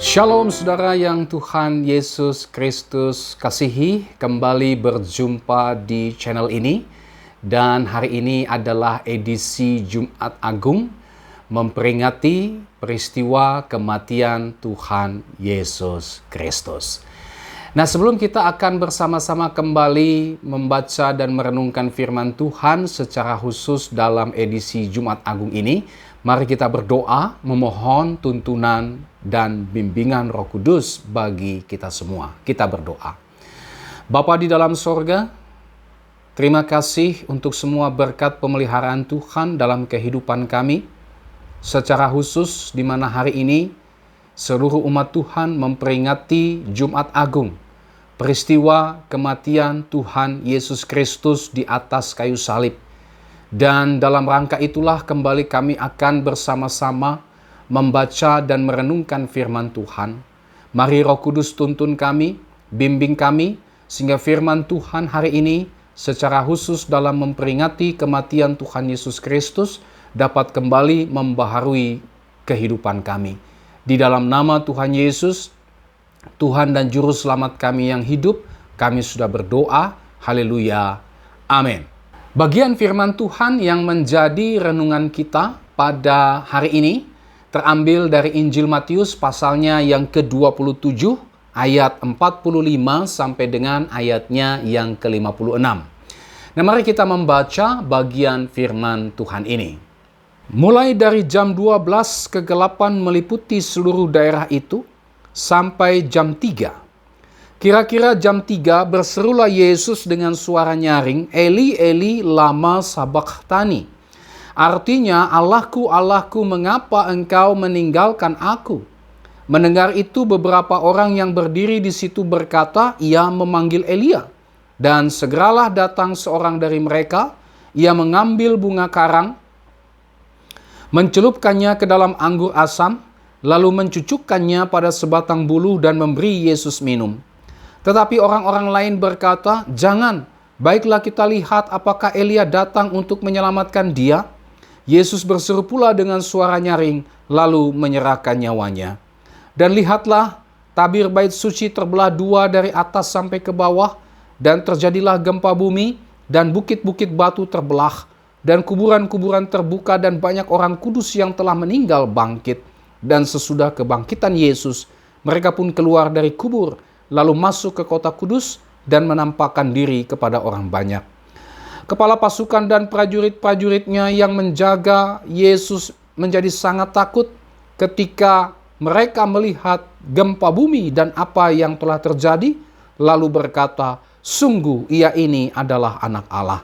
Shalom saudara yang Tuhan Yesus Kristus kasihi, kembali berjumpa di channel ini. Dan hari ini adalah edisi Jumat Agung, memperingati peristiwa kematian Tuhan Yesus Kristus. Nah, sebelum kita akan bersama-sama kembali membaca dan merenungkan firman Tuhan secara khusus dalam edisi Jumat Agung ini, mari kita berdoa memohon tuntunan dan bimbingan Roh Kudus bagi kita semua. Kita berdoa. Bapa di dalam sorga, terima kasih untuk semua berkat pemeliharaan Tuhan dalam kehidupan kami. Secara khusus di mana hari ini seluruh umat Tuhan memperingati Jumat Agung, peristiwa kematian Tuhan Yesus Kristus di atas kayu salib. Dan dalam rangka itulah kembali kami akan bersama-sama membaca dan merenungkan firman Tuhan. Mari Roh Kudus tuntun kami, bimbing kami, sehingga firman Tuhan hari ini secara khusus dalam memperingati kematian Tuhan Yesus Kristus dapat kembali membaharui kehidupan kami. Di dalam nama Tuhan Yesus, Tuhan dan Juru Selamat kami yang hidup, kami sudah berdoa. Haleluya. Amin. Bagian firman Tuhan yang menjadi renungan kita pada hari ini terambil dari Injil Matius pasalnya yang ke-27 ayat 45 sampai dengan ayatnya yang ke-56. Nah, mari kita membaca bagian firman Tuhan ini. Mulai dari jam 12 kegelapan meliputi seluruh daerah itu sampai jam 3. Kira-kira jam 3 berserulah Yesus dengan suara nyaring, Eli, Eli, lama sabachthani. Artinya, Allahku, Allahku, mengapa engkau meninggalkan aku? Mendengar itu beberapa orang yang berdiri di situ berkata, ia memanggil Elia. Dan segeralah datang seorang dari mereka, ia mengambil bunga karang, mencelupkannya ke dalam anggur asam, lalu mencucukkannya pada sebatang bulu dan memberi Yesus minum. Tetapi orang-orang lain berkata, jangan, baiklah kita lihat apakah Elia datang untuk menyelamatkan dia. Yesus berseru pula dengan suara nyaring, lalu menyerahkan nyawanya. Dan lihatlah, tabir bait suci terbelah dua dari atas sampai ke bawah, dan terjadilah gempa bumi, dan bukit-bukit batu terbelah, dan kuburan-kuburan terbuka, dan banyak orang kudus yang telah meninggal bangkit. Dan sesudah kebangkitan Yesus, mereka pun keluar dari kubur, lalu masuk ke kota kudus, dan menampakkan diri kepada orang banyak. Kepala pasukan dan prajurit-prajuritnya yang menjaga Yesus menjadi sangat takut ketika mereka melihat gempa bumi dan apa yang telah terjadi, lalu berkata, sungguh ia ini adalah anak Allah.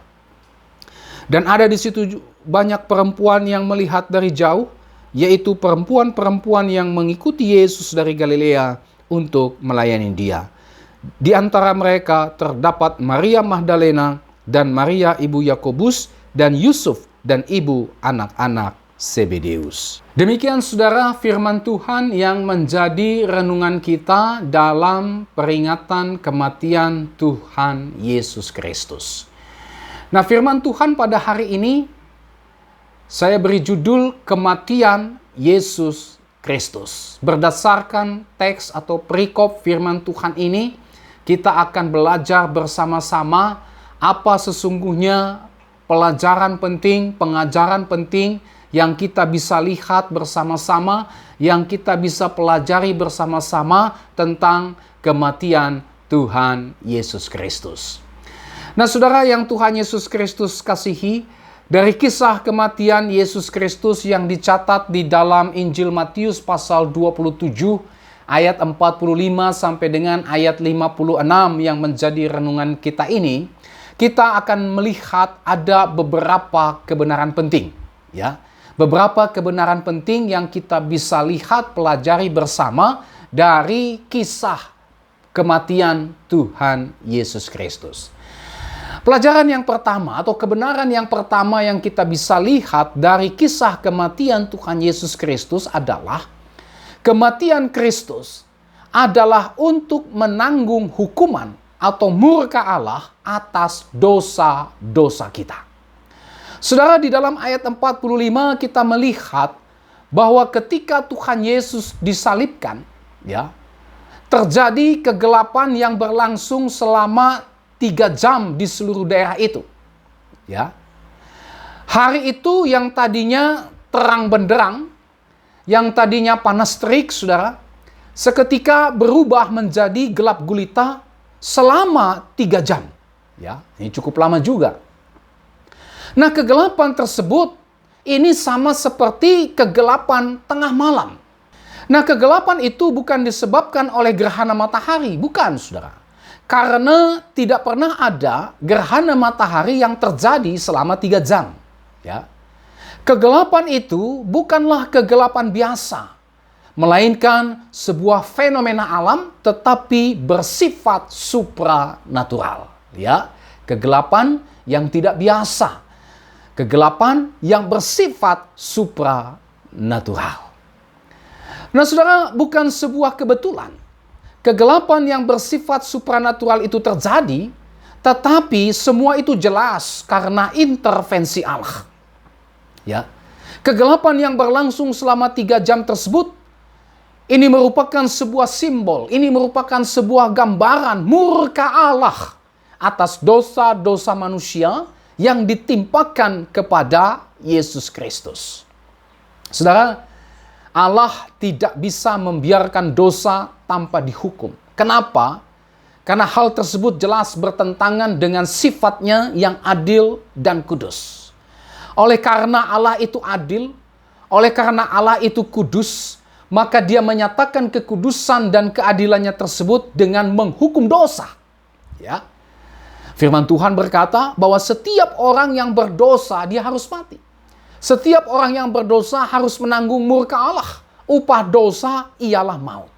Dan ada di situ banyak perempuan yang melihat dari jauh, yaitu perempuan-perempuan yang mengikuti Yesus dari Galilea untuk melayani dia. Di antara mereka terdapat Maria Magdalena dan Maria ibu Yakobus dan Yusuf dan ibu anak-anak Zebedeus. Demikian saudara firman Tuhan yang menjadi renungan kita dalam peringatan kematian Tuhan Yesus Kristus. Nah, firman Tuhan pada hari ini saya beri judul kematian Yesus Kristus. Berdasarkan teks atau perikop firman Tuhan ini, kita akan belajar bersama-sama apa sesungguhnya pelajaran penting, pengajaran penting yang kita bisa lihat bersama-sama, yang kita bisa pelajari bersama-sama tentang kematian Tuhan Yesus Kristus. Nah, saudara yang Tuhan Yesus Kristus kasihi, dari kisah kematian Yesus Kristus yang dicatat di dalam Injil Matius pasal 27 ayat 45 sampai dengan ayat 56 yang menjadi renungan kita ini, kita akan melihat ada beberapa kebenaran penting, ya. Beberapa kebenaran penting yang kita bisa lihat pelajari bersama dari kisah kematian Tuhan Yesus Kristus. Pelajaran yang pertama atau kebenaran yang pertama yang kita bisa lihat dari kisah kematian Tuhan Yesus Kristus adalah kematian Kristus adalah untuk menanggung hukuman atau murka Allah atas dosa-dosa kita. Saudara, di dalam ayat 45 kita melihat bahwa ketika Tuhan Yesus disalibkan, ya, terjadi kegelapan yang berlangsung selama 3 jam di seluruh daerah itu. Ya. Hari itu yang tadinya terang benderang, yang tadinya panas terik, saudara, seketika berubah menjadi gelap gulita selama 3 jam. Ya, ini cukup lama juga. Nah, kegelapan tersebut ini sama seperti kegelapan tengah malam. Nah, kegelapan itu bukan disebabkan oleh gerhana matahari, bukan, saudara. Karena tidak pernah ada gerhana matahari yang terjadi selama 3 jam. Ya. Kegelapan itu bukanlah kegelapan biasa, melainkan sebuah fenomena alam tetapi bersifat supranatural. Ya, kegelapan yang tidak biasa. Kegelapan yang bersifat supranatural. Nah, saudara, bukan sebuah kebetulan. Kegelapan yang bersifat supranatural itu terjadi, tetapi semua itu jelas karena intervensi Allah. Ya. Kegelapan yang berlangsung selama 3 jam tersebut, ini merupakan sebuah simbol, ini merupakan sebuah gambaran murka Allah atas dosa-dosa manusia yang ditimpakan kepada Yesus Kristus. Saudara, Allah tidak bisa membiarkan dosa tanpa dihukum. Kenapa? Karena hal tersebut jelas bertentangan dengan sifatnya yang adil dan kudus. Oleh karena Allah itu adil, oleh karena Allah itu kudus, maka Dia menyatakan kekudusan dan keadilannya tersebut dengan menghukum dosa. Ya. Firman Tuhan berkata bahwa setiap orang yang berdosa dia harus mati. Setiap orang yang berdosa harus menanggung murka Allah. Upah dosa ialah maut.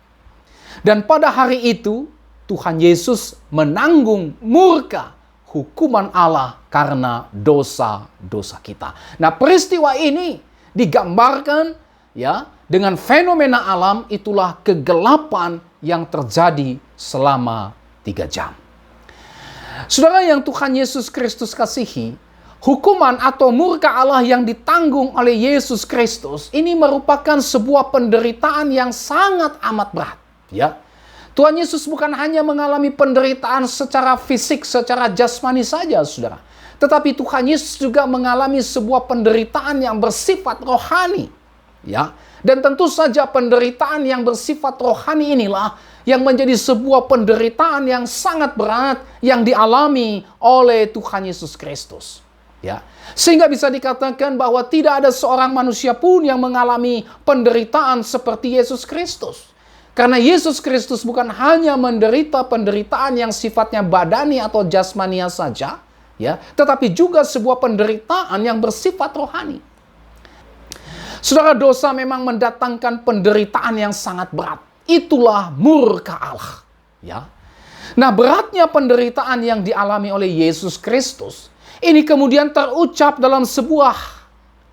Dan pada hari itu Tuhan Yesus menanggung murka hukuman Allah karena dosa-dosa kita. Nah, peristiwa ini digambarkan ya dengan fenomena alam, itulah kegelapan yang terjadi selama 3 jam. Saudara yang Tuhan Yesus Kristus kasihi, hukuman atau murka Allah yang ditanggung oleh Yesus Kristus ini merupakan sebuah penderitaan yang sangat amat berat. Ya, Tuhan Yesus bukan hanya mengalami penderitaan secara fisik, secara jasmani saja, saudara. Tetapi Tuhan Yesus juga mengalami sebuah penderitaan yang bersifat rohani. Ya, dan tentu saja penderitaan yang bersifat rohani inilah yang menjadi sebuah penderitaan yang sangat berat yang dialami oleh Tuhan Yesus Kristus. Ya, sehingga bisa dikatakan bahwa tidak ada seorang manusia pun yang mengalami penderitaan seperti Yesus Kristus. Karena Yesus Kristus bukan hanya menderita penderitaan yang sifatnya badani atau jasmania saja, ya, tetapi juga sebuah penderitaan yang bersifat rohani. Saudara, dosa memang mendatangkan penderitaan yang sangat berat. Itulah murka Allah. Ya. Nah, beratnya penderitaan yang dialami oleh Yesus Kristus ini kemudian terucap dalam sebuah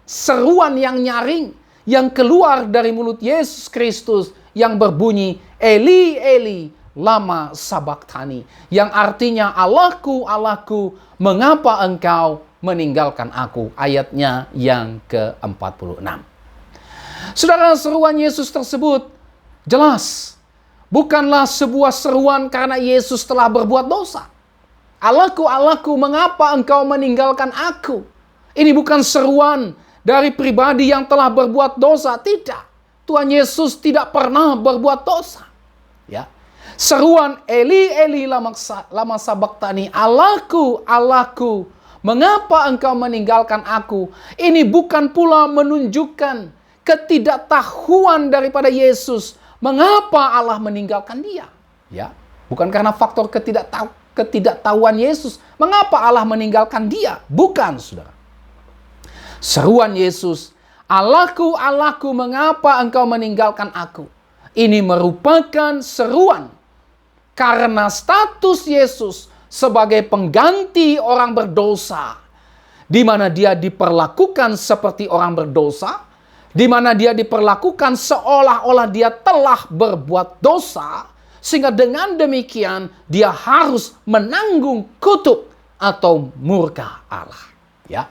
seruan yang nyaring yang keluar dari mulut Yesus Kristus yang berbunyi, Eli, Eli, lama sabachthani, yang artinya, Allahku, Allahku, mengapa engkau meninggalkan aku? Ayatnya yang ke-46. Saudara, seruan Yesus tersebut jelas bukanlah sebuah seruan karena Yesus telah berbuat dosa. Allahku, Allahku, mengapa engkau meninggalkan aku? Ini bukan seruan dari pribadi yang telah berbuat dosa, tidak. Tuhan Yesus tidak pernah berbuat dosa. Ya. Seruan Eli, Eli, lama sabachthani, Allahku, Allahku, mengapa engkau meninggalkan aku? Ini bukan pula menunjukkan ketidaktahuan daripada Yesus. Mengapa Allah meninggalkan dia? Ya, bukan karena faktor ketidaktahuan Yesus. Mengapa Allah meninggalkan dia? Bukan, saudara. Seruan Yesus, Allahku, Allahku, mengapa engkau meninggalkan aku? Ini merupakan seruan karena status Yesus sebagai pengganti orang berdosa, di mana dia diperlakukan seperti orang berdosa, di mana dia diperlakukan seolah-olah dia telah berbuat dosa, sehingga dengan demikian dia harus menanggung kutuk atau murka Allah. Ya.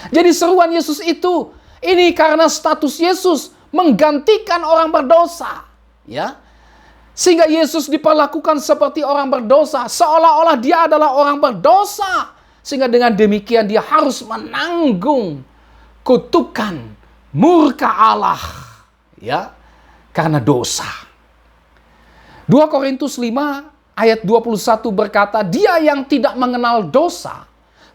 Jadi seruan Yesus itu, ini karena status Yesus menggantikan orang berdosa. Ya. Sehingga Yesus diperlakukan seperti orang berdosa, seolah-olah dia adalah orang berdosa. Sehingga dengan demikian dia harus menanggung kutukan murka Allah, ya, karena dosa. 2 Korintus 5 ayat 21 berkata, dia yang tidak mengenal dosa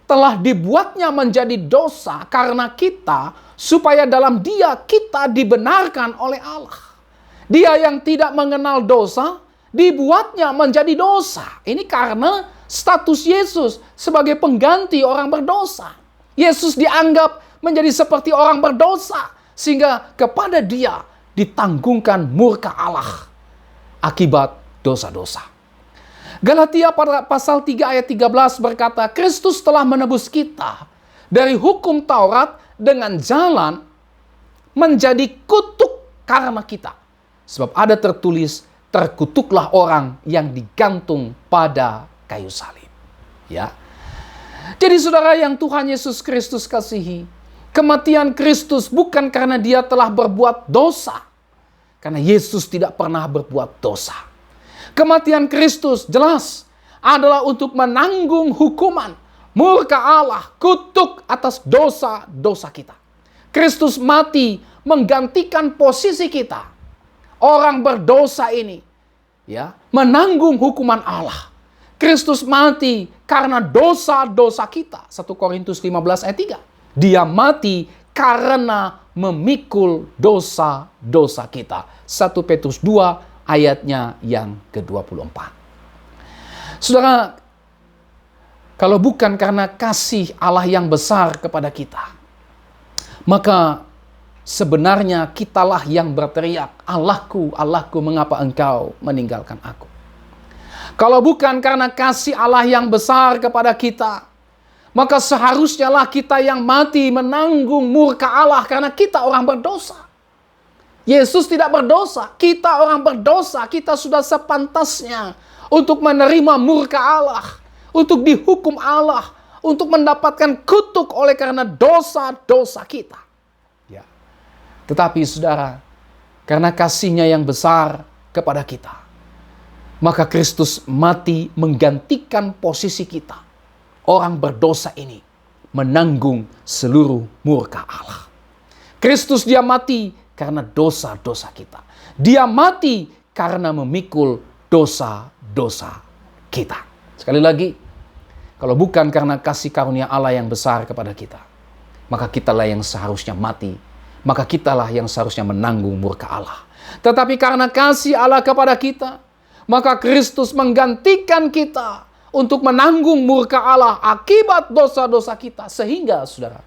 telah dibuatnya menjadi dosa karena kita, supaya dalam dia kita dibenarkan oleh Allah. Dia yang tidak mengenal dosa dibuatnya menjadi dosa. Ini karena status Yesus sebagai pengganti orang berdosa. Yesus dianggap menjadi seperti orang berdosa, sehingga kepada dia ditanggungkan murka Allah akibat dosa-dosa. Galatia pada pasal 3 ayat 13 berkata, Kristus telah menebus kita dari hukum Taurat dengan jalan menjadi kutuk karena kita. Sebab ada tertulis, terkutuklah orang yang digantung pada kayu salib. Ya. Jadi saudara yang Tuhan Yesus Kristus kasihi, kematian Kristus bukan karena dia telah berbuat dosa. Karena Yesus tidak pernah berbuat dosa. Kematian Kristus jelas adalah untuk menanggung hukuman murka Allah, kutuk atas dosa-dosa kita. Kristus mati menggantikan posisi kita. Orang berdosa ini, ya, menanggung hukuman Allah. Kristus mati karena dosa-dosa kita. 1 Korintus 15 ayat 3. Dia mati karena memikul dosa-dosa kita. 1 Petrus 2 ayatnya yang ke-24. Saudara, kalau bukan karena kasih Allah yang besar kepada kita, maka sebenarnya kitalah yang berteriak, Allahku, Allahku, mengapa engkau meninggalkan aku? Kalau bukan karena kasih Allah yang besar kepada kita, maka seharusnya lah kita yang mati menanggung murka Allah karena kita orang berdosa. Yesus tidak berdosa, kita orang berdosa, kita sudah sepantasnya untuk menerima murka Allah, untuk dihukum Allah, untuk mendapatkan kutuk oleh karena dosa-dosa kita. Ya. Tetapi saudara, karena kasihnya yang besar kepada kita, maka Kristus mati menggantikan posisi kita. Orang berdosa ini menanggung seluruh murka Allah. Kristus dia mati karena dosa-dosa kita. Dia mati karena memikul dosa-dosa kita. Sekali lagi, kalau bukan karena kasih karunia Allah yang besar kepada kita, maka kitalah yang seharusnya mati. Maka kitalah yang seharusnya menanggung murka Allah. Tetapi karena kasih Allah kepada kita, maka Kristus menggantikan kita untuk menanggung murka Allah akibat dosa-dosa kita. Sehingga, saudara,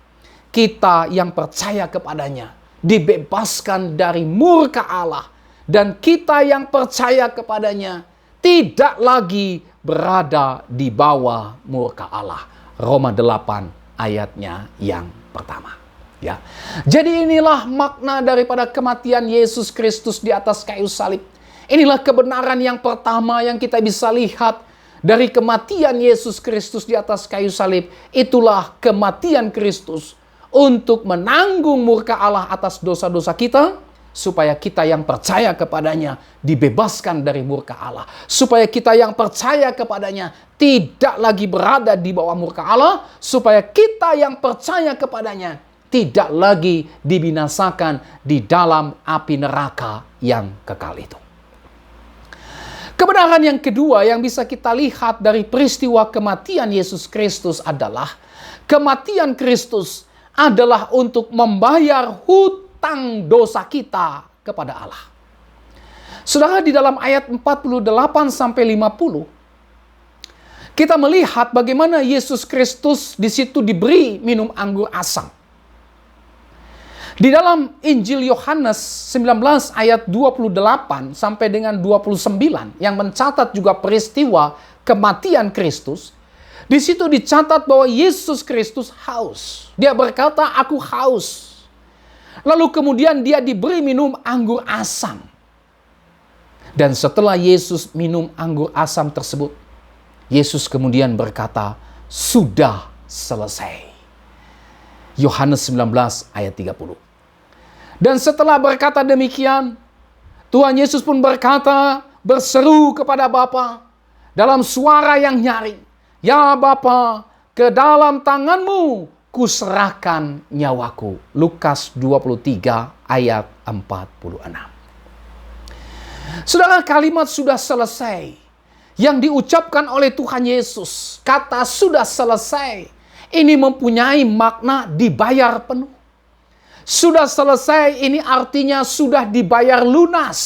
kita yang percaya kepadanya dibebaskan dari murka Allah. Dan kita yang percaya kepadanya tidak lagi berada di bawah murka Allah. Roma 8 ayatnya yang pertama. Ya. Jadi inilah makna daripada kematian Yesus Kristus di atas kayu salib. Inilah kebenaran yang pertama yang kita bisa lihat dari kematian Yesus Kristus di atas kayu salib. Itulah kematian Kristus untuk menanggung murka Allah atas dosa-dosa kita, supaya kita yang percaya kepadanya dibebaskan dari murka Allah. Supaya kita yang percaya kepadanya tidak lagi berada di bawah murka Allah. Supaya kita yang percaya kepadanya tidak lagi dibinasakan di dalam api neraka yang kekal itu. Kebenaran yang kedua yang bisa kita lihat dari peristiwa kematian Yesus Kristus adalah kematian Kristus adalah untuk membayar hutang dosa kita kepada Allah. Saudara, di dalam ayat 48 sampai 50 kita melihat bagaimana Yesus Kristus di situ diberi minum anggur asam. Di dalam Injil Yohanes 19 ayat 28 sampai dengan 29 yang mencatat juga peristiwa kematian Kristus, di situ dicatat bahwa Yesus Kristus haus. Dia berkata, aku haus. Lalu kemudian dia diberi minum anggur asam. Dan setelah Yesus minum anggur asam tersebut, Yesus kemudian berkata, sudah selesai. Yohanes 19 ayat 30. Dan setelah berkata demikian, Tuhan Yesus pun berkata, berseru kepada Bapa dalam suara yang nyaring, "Ya Bapa, ke dalam tangan-Mu kuserahkan nyawaku." Lukas 23 ayat 46. Saudara, kalimat sudah selesai yang diucapkan oleh Tuhan Yesus, kata sudah selesai, ini mempunyai makna dibayar penuh. Sudah selesai ini artinya sudah dibayar lunas.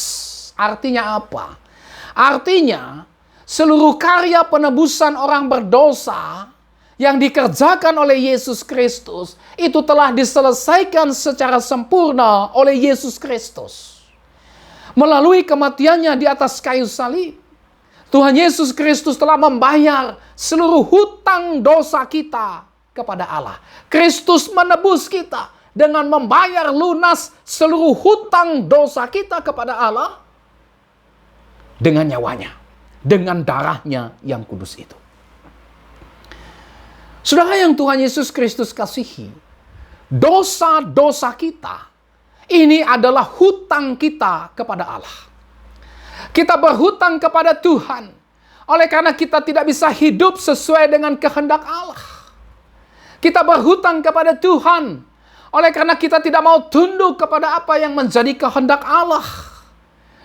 Artinya apa? Artinya seluruh karya penebusan orang berdosa yang dikerjakan oleh Yesus Kristus itu telah diselesaikan secara sempurna oleh Yesus Kristus. Melalui kematiannya di atas kayu salib, Tuhan Yesus Kristus telah membayar seluruh hutang dosa kita kepada Allah. Kristus menebus kita dengan membayar lunas seluruh hutang dosa kita kepada Allah dengan nyawanya, dengan darahnya yang kudus itu. Saudara yang Tuhan Yesus Kristus kasihi, dosa-dosa kita ini adalah hutang kita kepada Allah. Kita berhutang kepada Tuhan oleh karena kita tidak bisa hidup sesuai dengan kehendak Allah. Kita berhutang kepada Tuhan oleh karena kita tidak mau tunduk kepada apa yang menjadi kehendak Allah.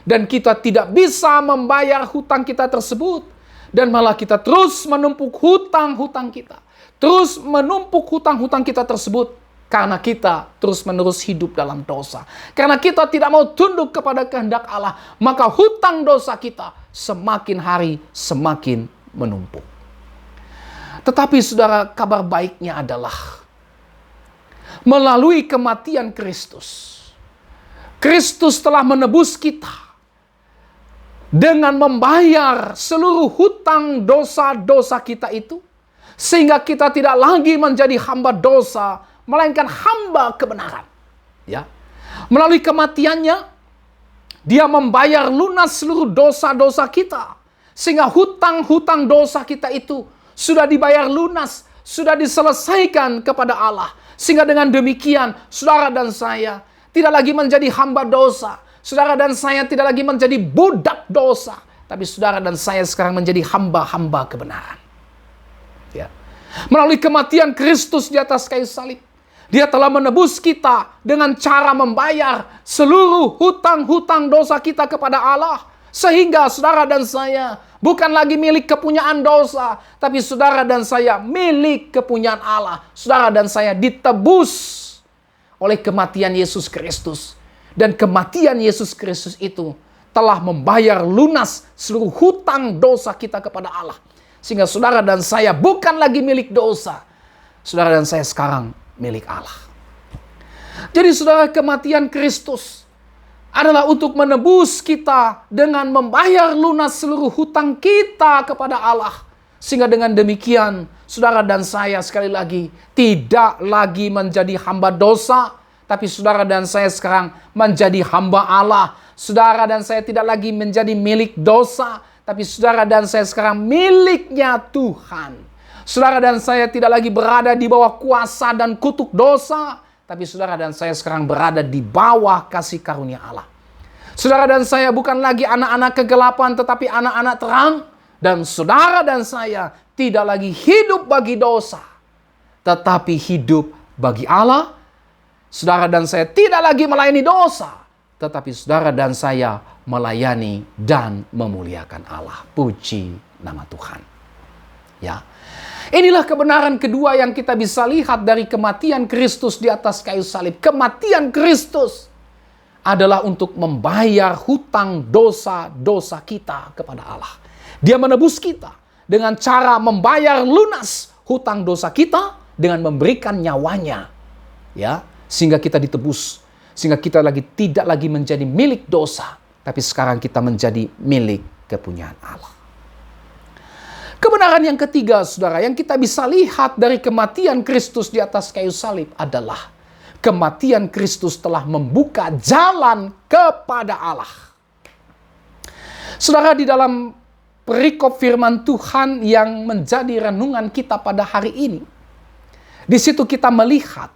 Dan kita tidak bisa membayar hutang kita tersebut. Dan malah kita terus menumpuk hutang-hutang kita. Terus menumpuk hutang-hutang kita tersebut. Karena kita terus-menerus hidup dalam dosa. Karena kita tidak mau tunduk kepada kehendak Allah. Maka hutang dosa kita semakin hari semakin menumpuk. Tetapi saudara, kabar baiknya adalah melalui kematian Kristus, Kristus telah menebus kita dengan membayar seluruh hutang dosa-dosa kita itu, sehingga kita tidak lagi menjadi hamba dosa, melainkan hamba kebenaran. Ya, melalui kematiannya, Dia membayar lunas seluruh dosa-dosa kita, sehingga hutang-hutang dosa kita itu sudah dibayar lunas, sudah diselesaikan kepada Allah. Sehingga dengan demikian, saudara dan saya tidak lagi menjadi hamba dosa. Saudara dan saya tidak lagi menjadi budak dosa. Tapi saudara dan saya sekarang menjadi hamba-hamba kebenaran. Ya. Melalui kematian Kristus di atas kayu salib, Dia telah menebus kita dengan cara membayar seluruh hutang-hutang dosa kita kepada Allah. Sehingga saudara dan saya bukan lagi milik kepunyaan dosa, tapi saudara dan saya milik kepunyaan Allah. Saudara dan saya ditebus oleh kematian Yesus Kristus. Dan kematian Yesus Kristus itu telah membayar lunas seluruh hutang dosa kita kepada Allah. Sehingga saudara dan saya bukan lagi milik dosa. Saudara dan saya sekarang milik Allah. Jadi saudara, kematian Kristus adalah untuk menebus kita dengan membayar lunas seluruh hutang kita kepada Allah. Sehingga dengan demikian, saudara dan saya sekali lagi tidak lagi menjadi hamba dosa, tapi saudara dan saya sekarang menjadi hamba Allah. Saudara dan saya tidak lagi menjadi milik dosa, tapi saudara dan saya sekarang miliknya Tuhan. Saudara dan saya tidak lagi berada di bawah kuasa dan kutuk dosa, tapi saudara dan saya sekarang berada di bawah kasih karunia Allah. Saudara dan saya bukan lagi anak-anak kegelapan, tetapi anak-anak terang. Dan saudara dan saya tidak lagi hidup bagi dosa, tetapi hidup bagi Allah. Saudara dan saya tidak lagi melayani dosa, tetapi saudara dan saya melayani dan memuliakan Allah. Puji nama Tuhan. Ya. Inilah kebenaran kedua yang kita bisa lihat dari kematian Kristus di atas kayu salib. Kematian Kristus adalah untuk membayar hutang dosa-dosa kita kepada Allah. Dia menebus kita dengan cara membayar lunas hutang dosa kita dengan memberikan nyawanya. Ya, sehingga kita ditebus. Sehingga kita tidak lagi menjadi milik dosa, tapi sekarang kita menjadi milik kepunyaan Allah. Kebenaran yang ketiga, saudara, yang kita bisa lihat dari kematian Kristus di atas kayu salib adalah kematian Kristus telah membuka jalan kepada Allah. Saudara, di dalam perikop firman Tuhan yang menjadi renungan kita pada hari ini, di situ kita melihat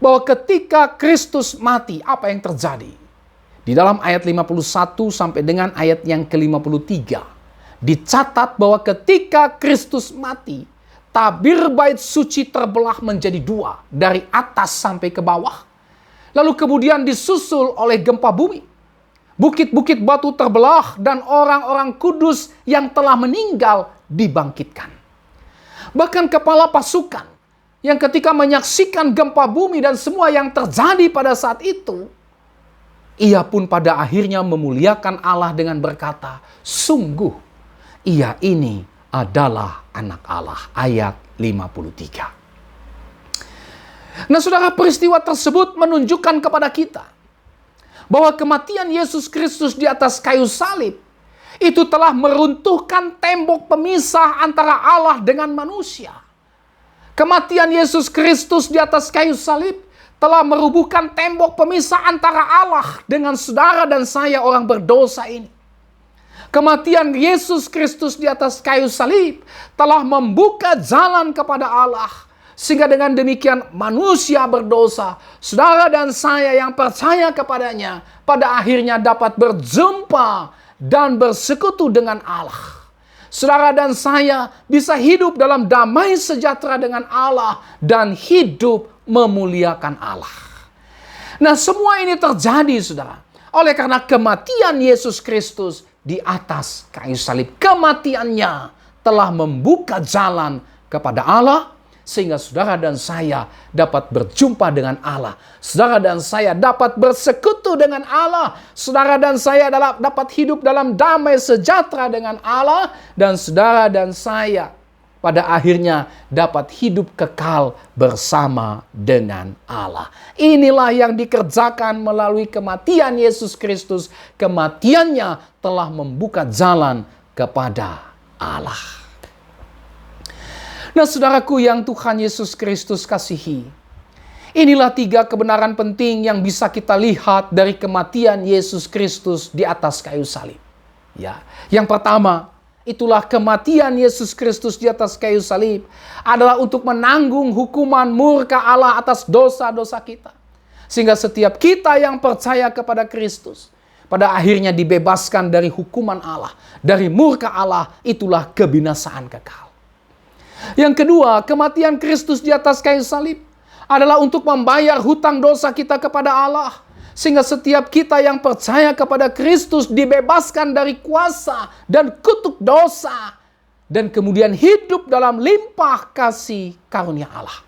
bahwa ketika Kristus mati, apa yang terjadi? Di dalam ayat 51 sampai dengan ayat yang ke-53, dicatat bahwa ketika Kristus mati, tabir bait suci terbelah menjadi dua, dari atas sampai ke bawah. Lalu kemudian disusul oleh gempa bumi. Bukit-bukit batu terbelah dan orang-orang kudus yang telah meninggal dibangkitkan. Bahkan kepala pasukan yang ketika menyaksikan gempa bumi dan semua yang terjadi pada saat itu, ia pun pada akhirnya memuliakan Allah dengan berkata, sungguh ia ini adalah anak Allah. Ayat 53. Nah saudara, peristiwa tersebut menunjukkan kepada kita bahwa kematian Yesus Kristus di atas kayu salib itu telah meruntuhkan tembok pemisah antara Allah dengan manusia. Kematian Yesus Kristus di atas kayu salib telah merubuhkan tembok pemisah antara Allah dengan saudara dan saya orang berdosa ini. Kematian Yesus Kristus di atas kayu salib telah membuka jalan kepada Allah. Sehingga dengan demikian manusia berdosa, saudara dan saya yang percaya kepadanya, pada akhirnya dapat berjumpa dan bersekutu dengan Allah. Saudara dan saya bisa hidup dalam damai sejahtera dengan Allah dan hidup memuliakan Allah. Nah, semua ini terjadi, saudara, oleh karena kematian Yesus Kristus di atas kayu salib. Kematiannya telah membuka jalan kepada Allah, sehingga saudara dan saya dapat berjumpa dengan Allah. Saudara dan saya dapat bersekutu dengan Allah. Saudara dan saya dapat hidup dalam damai sejahtera dengan Allah. Dan saudara dan saya pada akhirnya dapat hidup kekal bersama dengan Allah. Inilah yang dikerjakan melalui kematian Yesus Kristus. Kematiannya telah membuka jalan kepada Allah. Nah saudaraku yang Tuhan Yesus Kristus kasihi, inilah 3 kebenaran penting yang bisa kita lihat dari kematian Yesus Kristus di atas kayu salib. Ya, yang pertama, itulah kematian Yesus Kristus di atas kayu salib adalah untuk menanggung hukuman murka Allah atas dosa-dosa kita. Sehingga setiap kita yang percaya kepada Kristus pada akhirnya dibebaskan dari hukuman Allah, dari murka Allah, itulah kebinasaan kekal. Yang kedua, kematian Kristus di atas kayu salib adalah untuk membayar hutang dosa kita kepada Allah. Sehingga setiap kita yang percaya kepada Kristus dibebaskan dari kuasa dan kutuk dosa. Dan kemudian hidup dalam limpah kasih karunia Allah.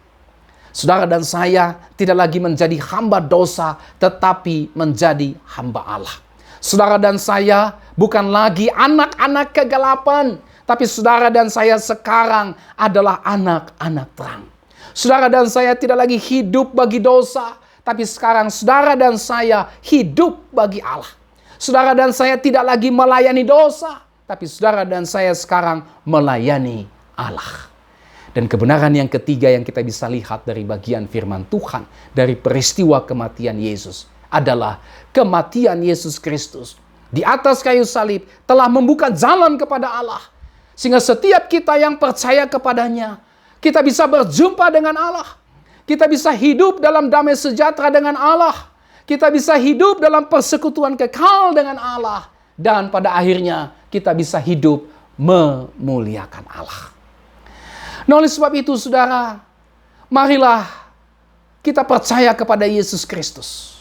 Saudara dan saya tidak lagi menjadi hamba dosa, tetapi menjadi hamba Allah. Saudara dan saya bukan lagi anak-anak kegelapan, tapi saudara dan saya sekarang adalah anak-anak terang. Saudara dan saya tidak lagi hidup bagi dosa, tapi sekarang saudara dan saya hidup bagi Allah. Saudara dan saya tidak lagi melayani dosa, tapi saudara dan saya sekarang melayani Allah. Dan kebenaran yang ketiga yang kita bisa lihat dari bagian firman Tuhan, dari peristiwa kematian Yesus, adalah kematian Yesus Kristus di atas kayu salib telah membuka jalan kepada Allah. Sehingga setiap kita yang percaya kepadanya, kita bisa berjumpa dengan Allah. Kita bisa hidup dalam damai sejahtera dengan Allah. Kita bisa hidup dalam persekutuan kekal dengan Allah. Dan pada akhirnya kita bisa hidup memuliakan Allah. Nah, oleh sebab itu saudara, marilah kita percaya kepada Yesus Kristus.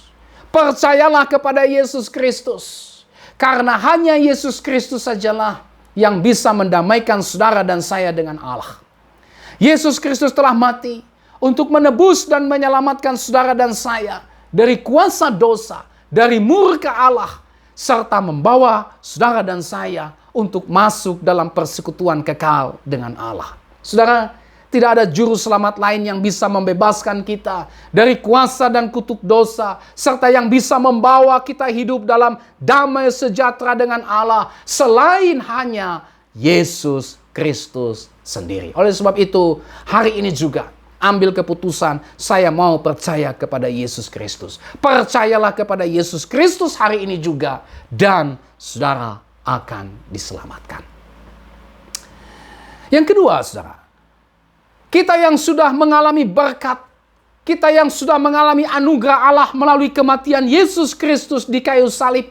Percayalah kepada Yesus Kristus. Karena hanya Yesus Kristus sajalah yang bisa mendamaikan saudara dan saya dengan Allah. Yesus Kristus telah mati untuk menebus dan menyelamatkan saudara dan saya dari kuasa dosa, dari murka Allah, serta membawa saudara dan saya untuk masuk dalam persekutuan kekal dengan Allah. Saudara, tidak ada juru selamat lain yang bisa membebaskan kita dari kuasa dan kutuk dosa, serta yang bisa membawa kita hidup dalam damai sejahtera dengan Allah, selain hanya Yesus Kristus sendiri. Oleh sebab itu, hari ini juga ambil keputusan, saya mau percaya kepada Yesus Kristus. Percayalah kepada Yesus Kristus hari ini juga, dan saudara akan diselamatkan. Yang kedua, saudara, kita yang sudah mengalami berkat, kita yang sudah mengalami anugerah Allah melalui kematian Yesus Kristus di kayu salib,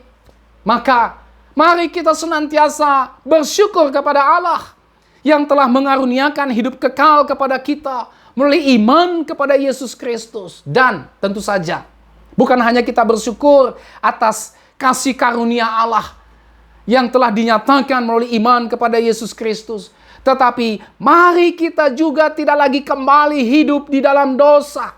maka mari kita senantiasa bersyukur kepada Allah yang telah mengaruniakan hidup kekal kepada kita melalui iman kepada Yesus Kristus. Dan tentu saja, bukan hanya kita bersyukur atas kasih karunia Allah yang telah dinyatakan melalui iman kepada Yesus Kristus, tetapi mari kita juga tidak lagi kembali hidup di dalam dosa.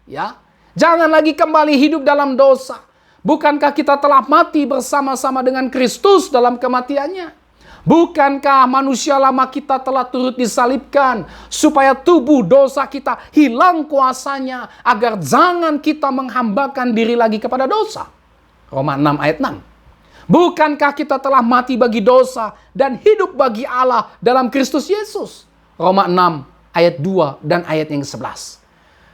Ya, jangan lagi kembali hidup dalam dosa. Bukankah kita telah mati bersama-sama dengan Kristus dalam kematiannya? Bukankah manusia lama kita telah turut disalibkan supaya tubuh dosa kita hilang kuasanya agar jangan kita menghambakan diri lagi kepada dosa? Roma 6 ayat 6. Bukankah kita telah mati bagi dosa dan hidup bagi Allah dalam Kristus Yesus? Roma 6 ayat 2 dan ayat yang 11.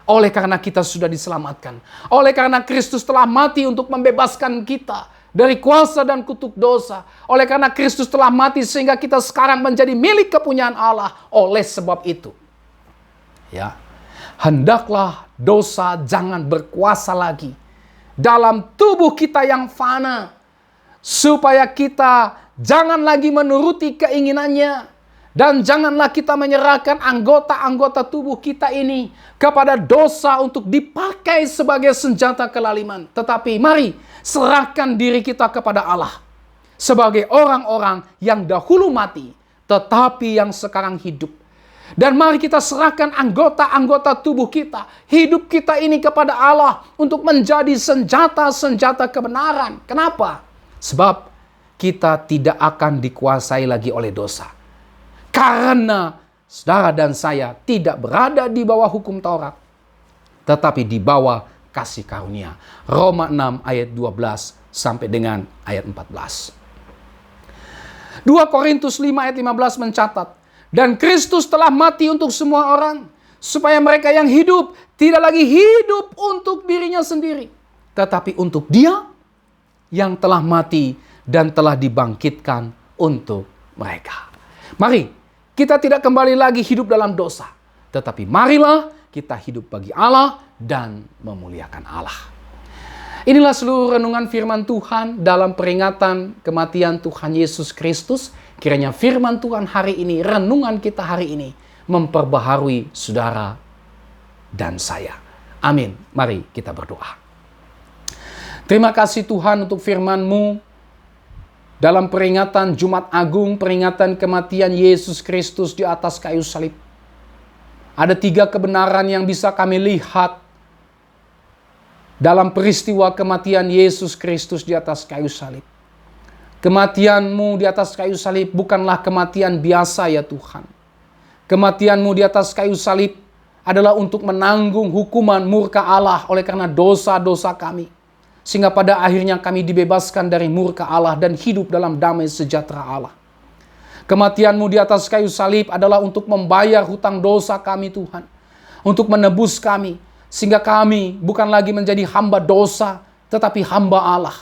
Oleh karena kita sudah diselamatkan, oleh karena Kristus telah mati untuk membebaskan kita dari kuasa dan kutuk dosa, oleh karena Kristus telah mati sehingga kita sekarang menjadi milik kepunyaan Allah. Oleh sebab itu, ya, hendaklah dosa jangan berkuasa lagi dalam tubuh kita yang fana, supaya kita jangan lagi menuruti keinginannya. Dan janganlah kita menyerahkan anggota-anggota tubuh kita ini kepada dosa untuk dipakai sebagai senjata kelaliman. Tetapi mari serahkan diri kita kepada Allah sebagai orang-orang yang dahulu mati, tetapi yang sekarang hidup. Dan mari kita serahkan anggota-anggota tubuh kita, hidup kita ini kepada Allah untuk menjadi senjata-senjata kebenaran. Kenapa? Sebab kita tidak akan dikuasai lagi oleh dosa. Karena saudara dan saya tidak berada di bawah hukum Taurat, tetapi di bawah kasih karunia. Roma 6 ayat 12 sampai dengan ayat 14. 2 Korintus 5 ayat 15 mencatat, dan Kristus telah mati untuk semua orang, supaya mereka yang hidup tidak lagi hidup untuk dirinya sendiri, tetapi untuk Dia yang telah mati dan telah dibangkitkan untuk mereka. Mari kita tidak kembali lagi hidup dalam dosa, tetapi marilah kita hidup bagi Allah dan memuliakan Allah. Inilah seluruh renungan firman Tuhan dalam peringatan kematian Tuhan Yesus Kristus. Kiranya firman Tuhan hari ini, renungan kita hari ini, memperbaharui saudara dan saya. Amin. Mari kita berdoa. Terima kasih Tuhan untuk firman-Mu. Dalam peringatan Jumat Agung, peringatan kematian Yesus Kristus di atas kayu salib, ada 3 kebenaran yang bisa kami lihat dalam peristiwa kematian Yesus Kristus di atas kayu salib. Kematian-Mu di atas kayu salib bukanlah kematian biasa ya Tuhan. Kematian-Mu di atas kayu salib adalah untuk menanggung hukuman murka Allah oleh karena dosa-dosa kami. Sehingga pada akhirnya kami dibebaskan dari murka Allah dan hidup dalam damai sejahtera Allah. Kematian-Mu di atas kayu salib adalah untuk membayar hutang dosa kami Tuhan. Untuk menebus kami. Sehingga kami bukan lagi menjadi hamba dosa, tetapi hamba Allah.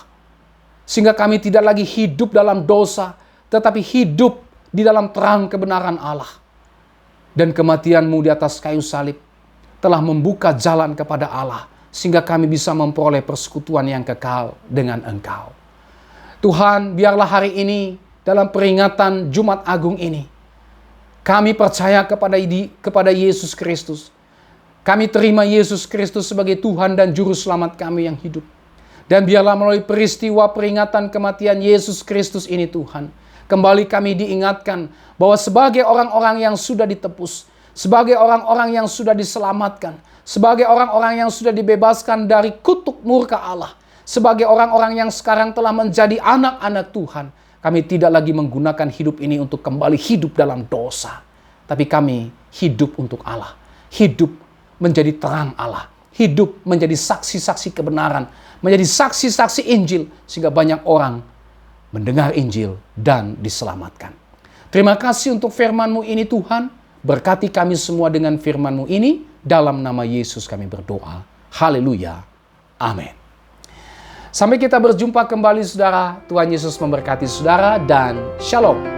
Sehingga kami tidak lagi hidup dalam dosa, tetapi hidup di dalam terang kebenaran Allah. Dan kematian-Mu di atas kayu salib telah membuka jalan kepada Allah, sehingga kami bisa memperoleh persekutuan yang kekal dengan Engkau. Tuhan, biarlah hari ini dalam peringatan Jumat Agung ini, kami percaya kepada Yesus Kristus. Kami terima Yesus Kristus sebagai Tuhan dan Juru Selamat kami yang hidup. Dan biarlah melalui peristiwa peringatan kematian Yesus Kristus ini Tuhan, kembali kami diingatkan bahwa sebagai orang-orang yang sudah ditebus, sebagai orang-orang yang sudah diselamatkan, sebagai orang-orang yang sudah dibebaskan dari kutuk murka Allah, sebagai orang-orang yang sekarang telah menjadi anak-anak Tuhan, kami tidak lagi menggunakan hidup ini untuk kembali hidup dalam dosa, tapi kami hidup untuk Allah, hidup menjadi terang Allah, hidup menjadi saksi-saksi kebenaran, menjadi saksi-saksi Injil, sehingga banyak orang mendengar Injil dan diselamatkan. Terima kasih untuk firman-Mu ini Tuhan. Berkati kami semua dengan firman-Mu ini. Dalam nama Yesus kami berdoa. Haleluya. Amin. Sampai kita berjumpa kembali saudara. Tuhan Yesus memberkati saudara dan shalom.